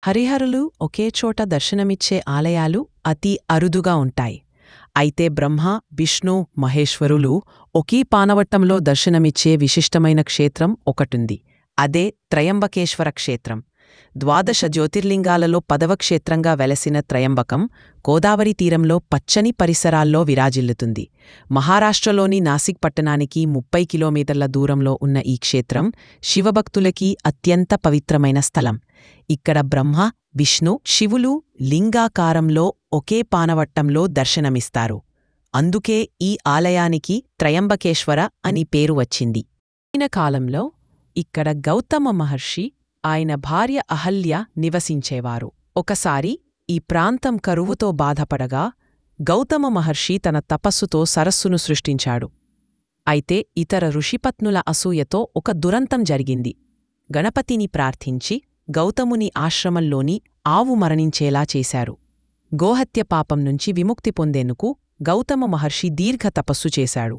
హరిహరులు ఒకేచోట దర్శనమిచ్చే ఆలయాలు అతి అరుదుగా ఉంటాయి. అయితే బ్రహ్మ, విష్ణు, మహేశ్వరులు ఒకే పానవట్టంలో దర్శనమిచ్చే విశిష్టమైన క్షేత్రం ఒకటుంది. అదే త్రయంబకేశ్వర క్షేత్రం. 12 జ్యోతిర్లింగాలలో 10వ క్షేత్రంగా వెలసిన త్రయంబకం గోదావరి తీరంలో పచ్చని పరిసరాల్లో విరాజిల్లుతుంది. మహారాష్ట్రలోని నాసిక్ పట్టణానికి 30 కిలోమీటర్ల దూరంలో ఉన్న ఈ క్షేత్రం శివభక్తులకి అత్యంత పవిత్రమైన స్థలం. ఇక్కడ బ్రహ్మ, విష్ణు, శివులు లింగాకారంలో ఒకే పానవట్టంలో దర్శనమిస్తారు. అందుకే ఈ ఆలయానికి త్రయంబకేశ్వర అని పేరు వచ్చింది. ప్రాచీన కాలంలో ఇక్కడ గౌతమ మహర్షి, ఆయన భార్య అహల్య నివసించేవారు. ఒకసారి ఈ ప్రాంతం కరువుతో బాధపడగా గౌతమ మహర్షి తన తపస్సుతో సరస్సును సృష్టించాడు. అయితే ఇతర ఋషిపత్నుల అసూయతో ఒక దురంతం జరిగింది. గణపతిని ప్రార్థించి గౌతముని ఆశ్రమంలోని ఆవు మరణించేలా చేశారు. గోహత్య పాపం నుంచి విముక్తి పొందేందుకు గౌతమ మహర్షి దీర్ఘ తపస్సు చేశాడు.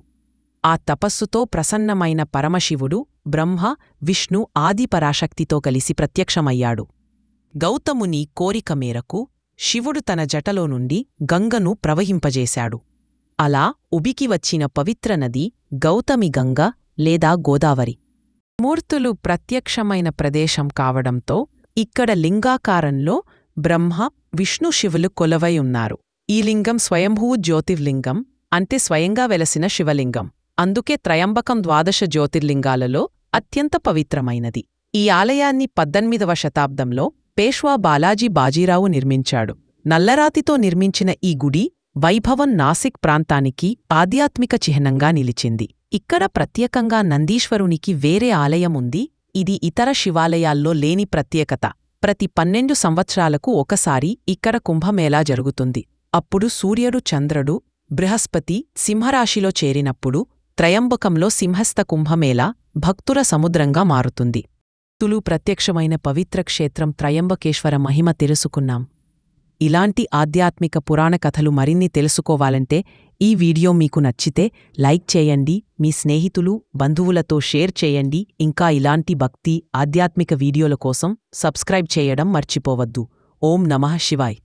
ఆ తపస్సుతో ప్రసన్నమైన పరమశివుడు బ్రహ్మ, విష్ణు ఆదిపరాశక్తితో కలిసి ప్రత్యక్షమయ్యాడు. గౌతముని కోరిక మేరకు శివుడు తన జటలో నుండి గంగను ప్రవహింపజేశాడు. అలా ఉబికి వచ్చిన పవిత్ర నది గౌతమి గంగ లేదా గోదావరి. మూర్తులు ప్రత్యక్షమైన ప్రదేశం కావడంతో ఇక్కడ లింగాకారంలో బ్రహ్మ, విష్ణు, శివులు కొలవై ఉన్నారు. ఈ లింగం స్వయంభూ జ్యోతిర్లింగం, అంటే స్వయంగా వెలసిన శివలింగం. అందుకే త్రయంబకం 12 జ్యోతిర్లింగాలలో అత్యంత పవిత్రమైనది. ఈ ఆలయాన్ని 18వ శతాబ్దంలో పేష్వా బాలాజీ బాజీరావు నిర్మించాడు. నల్లరాతితో నిర్మించిన ఈ గుడి వైభవం నాసిక్ ప్రాంతానికి ఆధ్యాత్మిక చిహ్నంగా నిలిచింది. ఇక్కడ ప్రత్యేకంగా నందీశ్వరునికి వేరే ఆలయం ఉంది. ఇది ఇతర శివాలయాల్లో లేని ప్రత్యేకత. ప్రతి 12 సంవత్సరాలకు ఒకసారి ఇక్కడ కుంభమేళా జరుగుతుంది. అప్పుడు సూర్యుడు, చంద్రుడు, బృహస్పతి సింహరాశిలో చేరినప్పుడు త్రయంబకంలో సింహస్థ కుంభమేళా భక్తుల సముద్రంగా మారుతుంది. తులు ప్రత్యక్షమైన పవిత్ర క్షేత్రం త్రయంబకేశ్వర మహిమ తెలుసుకున్నాం. ఇలాంటి ఆధ్యాత్మిక పురాణ కథలు మరిన్ని తెలుసుకోవాలంటే ఈ వీడియో మీకు నచ్చితే లైక్ చేయండి, మీ స్నేహితులు, బంధువులతో షేర్ చేయండి. ఇంకా ఇలాంటి భక్తి, ఆధ్యాత్మిక వీడియోల కోసం సబ్స్క్రైబ్ చేయడం మర్చిపోవద్దు. ఓం నమః శివాయ్.